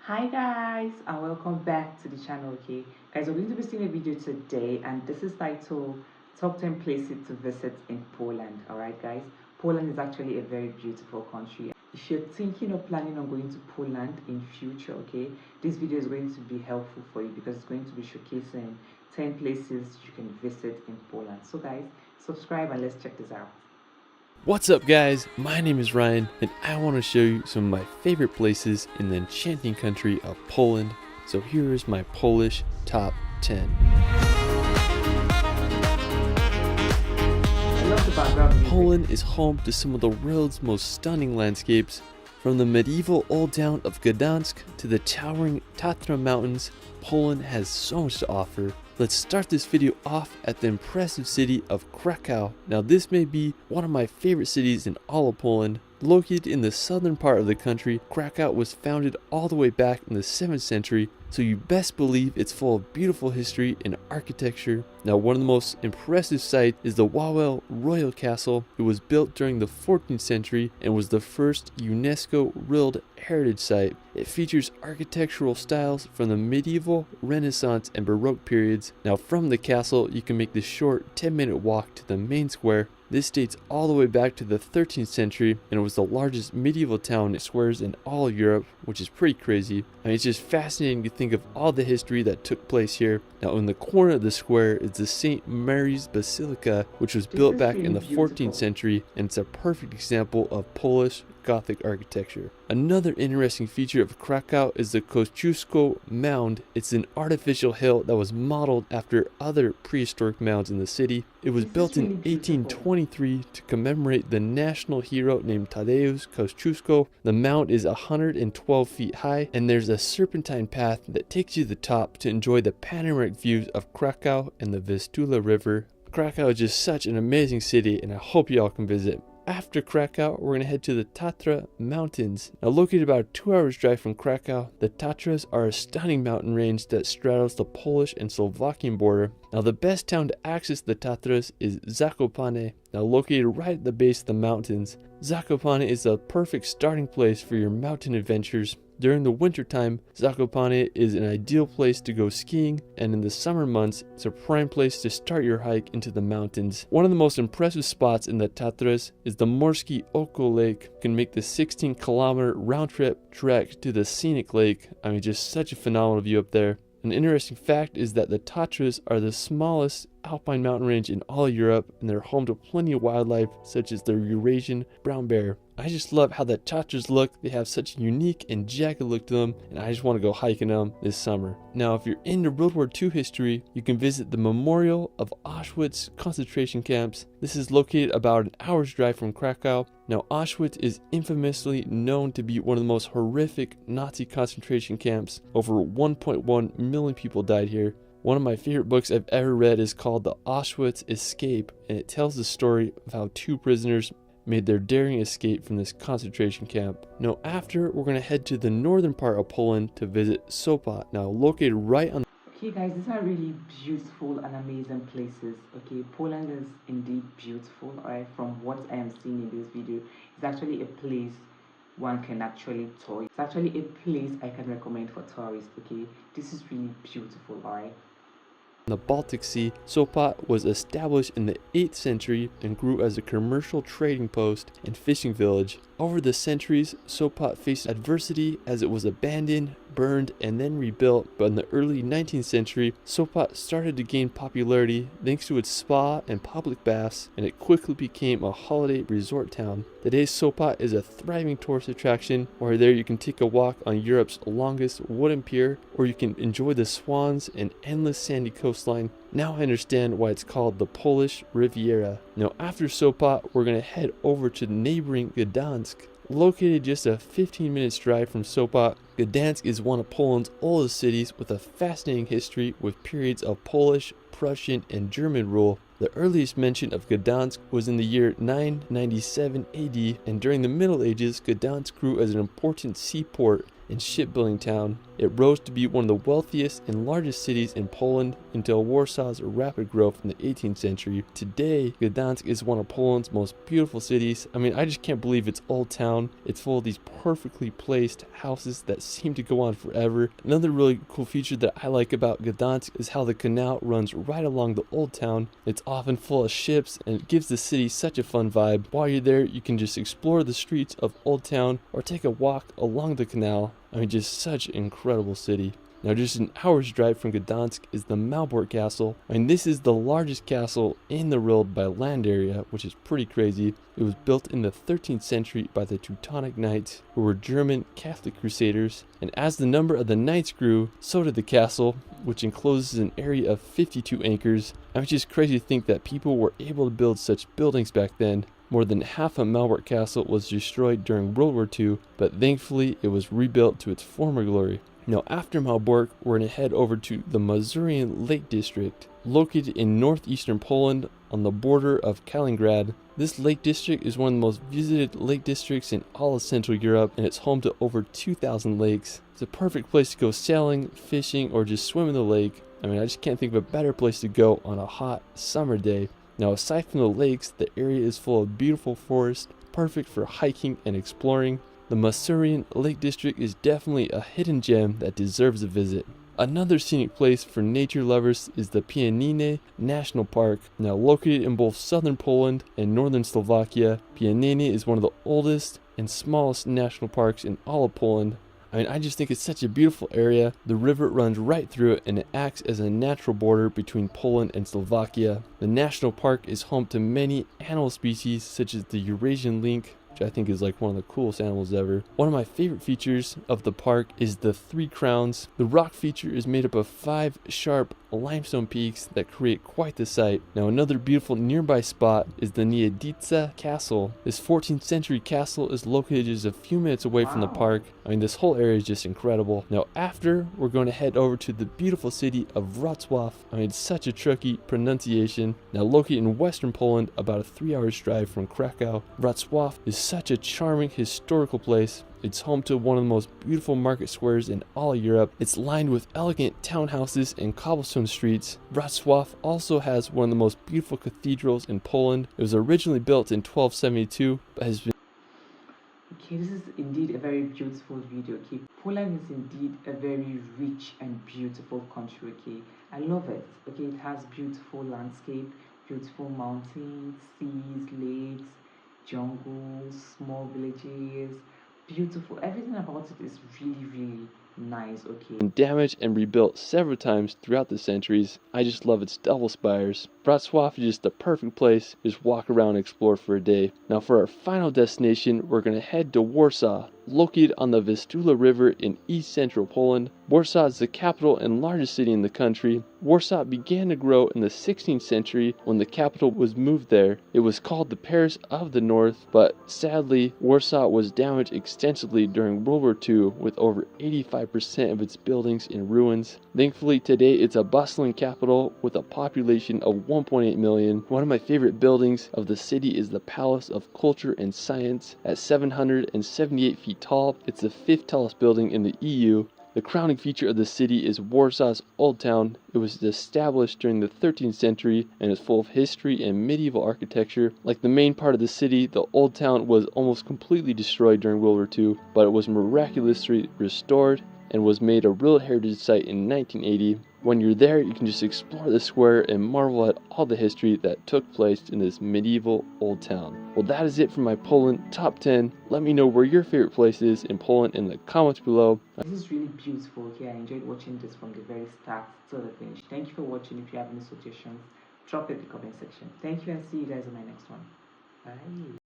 Hi guys and welcome back to the channel. Okay guys, we're going to be seeing a video today and this is titled top 10 places to visit in Poland. All right guys, Poland is actually a very beautiful country. If you're thinking of planning on going to Poland in future, okay, this video is going to be helpful for you because it's going to be showcasing 10 places you can visit in Poland. So guys, subscribe and let's check this out. What's up guys, my name is Ryan and I want to show you some of my favorite places in the enchanting country of Poland. So here is my Polish top 10. I love the background music. Poland is home to some of the world's most stunning landscapes. From the medieval old town of Gdansk to the towering Tatra Mountains, Poland has so much to offer. Let's start this video off at the impressive city of Krakow. Now this may be one of my favorite cities in all of Poland. Located in the southern part of the country, Krakow was founded all the way back in the 7th century, so you best believe it's full of beautiful history and architecture. Now one of the most impressive sites is the Wawel Royal Castle. It was built during the 14th century and was the first UNESCO World Heritage Site. It features architectural styles from the medieval, Renaissance, and Baroque periods. Now from the castle you can make the short 10-minute walk to the main square. This dates all the way back to the 13th century and it was the largest medieval town squares in all of Europe, which is pretty crazy. I mean, it's just fascinating to think of all the history that took place here. Now in the corner of the square is the St. Mary's Basilica, which was built back in the 14th century, and it's a perfect example of Polish Gothic architecture. Another interesting feature of Krakow is the Kosciuszko Mound. It's an artificial hill that was modeled after other prehistoric mounds in the city. It was built in 1823 to commemorate the national hero named Tadeusz Kosciuszko. The mound is 112 feet high and there's a serpentine path that takes you to the top to enjoy the panoramic views of Krakow and the Vistula River. Krakow is just such an amazing city and I hope y'all can visit. After Krakow, we're going to head to the Tatra Mountains. Now located about 2 hours drive from Krakow, the Tatras are a stunning mountain range that straddles the Polish and Slovakian border. Now the best town to access the Tatras is Zakopane, now located right at the base of the mountains. Zakopane is the perfect starting place for your mountain adventures. During the winter time, Zakopane is an ideal place to go skiing, and in the summer months, it's a prime place to start your hike into the mountains. One of the most impressive spots in the Tatras is the Morskie Oko Lake. You can make the 16-kilometer round-trip trek to the scenic lake. I mean, just such a phenomenal view up there. An interesting fact is that the Tatras are the smallest alpine mountain range in all Europe, and they're home to plenty of wildlife such as the Eurasian brown bear. I just love how the Tatras look. They have such a unique and jagged look to them, and I just want to go hiking them this summer. Now if you're into World War II history, you can visit the Memorial of Auschwitz concentration camps. This is located about an hour's drive from Krakow. Now Auschwitz is infamously known to be one of the most horrific Nazi concentration camps. Over 1.1 million people died here. One of my favorite books I've ever read is called The Auschwitz Escape, and it tells the story of how 2 prisoners made their daring escape from this concentration camp. Now after, we're going to head to the northern part of Poland to visit Sopot, now located right on. Okay guys, these are really beautiful and amazing places. Okay, Poland is indeed beautiful. Alright, from what I am seeing in this video, it's actually a place one can actually tour. It's actually a place I can recommend for tourists. Okay, this is really beautiful. Alright, the Baltic Sea, Sopot was established in the 8th century and grew as a commercial trading post and fishing village. Over the centuries, Sopot faced adversity as it was abandoned, burned, and then rebuilt, but in the early 19th century, Sopot started to gain popularity thanks to its spa and public baths, and it quickly became a holiday resort town. Today, Sopot is a thriving tourist attraction, where there you can take a walk on Europe's longest wooden pier, or you can enjoy the swans and endless sandy coastline. Now I understand why it's called the Polish Riviera. Now after Sopot, we're going to head over to neighboring Gdansk. Located just a 15-minute drive from Sopot, Gdansk is one of Poland's oldest cities with a fascinating history with periods of Polish, Prussian, and German rule. The earliest mention of Gdansk was in the year 997 AD, and during the Middle Ages, Gdansk grew as an important seaport and shipbuilding town. It rose to be one of the wealthiest and largest cities in Poland until Warsaw's rapid growth in the 18th century. Today, Gdansk is one of Poland's most beautiful cities. I mean, I just can't believe its old town. It's full of these perfectly placed houses that seem to go on forever. Another really cool feature that I like about Gdansk is how the canal runs right along the old town. It's often full of ships and it gives the city such a fun vibe. While you're there, you can just explore the streets of Old Town or take a walk along the canal. I mean, just such an incredible city. Now, just an hour's drive from Gdansk is the Malbork Castle. I mean, this is the largest castle in the world by land area, which is pretty crazy. It was built in the 13th century by the Teutonic Knights, who were German Catholic crusaders. And as the number of the knights grew, so did the castle, which encloses an area of 52 acres. I mean, it's just crazy to think that people were able to build such buildings back then. More than half of Malbork Castle was destroyed during World War II, but thankfully it was rebuilt to its former glory. Now, after Malbork, we're going to head over to the Mazurian Lake District, located in northeastern Poland on the border of Kaliningrad. This lake district is one of the most visited lake districts in all of Central Europe, and it's home to over 2,000 lakes. It's a perfect place to go sailing, fishing, or just swim in the lake. I mean, I just can't think of a better place to go on a hot summer day. Now, aside from the lakes, the area is full of beautiful forests, perfect for hiking and exploring. The Masurian Lake District is definitely a hidden gem that deserves a visit. Another scenic place for nature lovers is the Pieniny National Park. Now located in both southern Poland and northern Slovakia, Pieniny is one of the oldest and smallest national parks in all of Poland. I mean, I just think it's such a beautiful area. The river runs right through it and it acts as a natural border between Poland and Slovakia. The national park is home to many animal species such as the Eurasian lynx, which I think is like one of the coolest animals ever. One of my favorite features of the park is the Three Crowns. The rock feature is made up of 5 sharp limestone peaks that create quite the sight. Now, another beautiful nearby spot is the Niedica Castle. This 14th century castle is located just a few minutes away from the park. I mean, this whole area is just incredible. Now, after, we're going to head over to the beautiful city of Wrocław. I mean, it's such a tricky pronunciation. Now, located in western Poland, about a 3-hour drive from Krakow, Wrocław is such a charming historical place. It's home to one of the most beautiful market squares in all of Europe. It's lined with elegant townhouses and cobblestone streets. Wrocław also has one of the most beautiful cathedrals in Poland. It was originally built in 1272, but has been... Okay, this is indeed a very beautiful video. Okay, Poland is indeed a very rich and beautiful country. Okay, I love it. Okay, it has beautiful landscape, beautiful mountains, seas, lakes, jungles, small villages. Beautiful. Everything about it is really, really nice. Okay. damaged and rebuilt several times throughout the centuries. I just love its double spires. Wrocław is just the perfect place to just walk around and explore for a day. Now, for our final destination, we're going to head to Warsaw. Located on the Vistula River in east central Poland, Warsaw is the capital and largest city in the country. Warsaw began to grow in the 16th century when the capital was moved there. It was called the Paris of the North, but sadly, Warsaw was damaged extensively during World War II with over 85% of its buildings in ruins. Thankfully, today it's a bustling capital with a population of 1.8 million. One of my favorite buildings of the city is the Palace of Culture and Science. At 778 feet tall, it's the 5th tallest building in the EU. The crowning feature of the city is Warsaw's Old Town. It was established during the 13th century and is full of history and medieval architecture. Like the main part of the city, the Old Town was almost completely destroyed during World War II, but it was miraculously restored and was made a World Heritage Site in 1980. When you're there, you can just explore the square and marvel at all the history that took place in this medieval old town. Well, that is it for my Poland top 10. Let me know where your favorite place is in Poland in the comments below. This is really beautiful. Okay, I enjoyed watching this from the very start to the finish. Thank you for watching. If you have any suggestions, drop it in the comment section. Thank you and see you guys in my next one. Bye.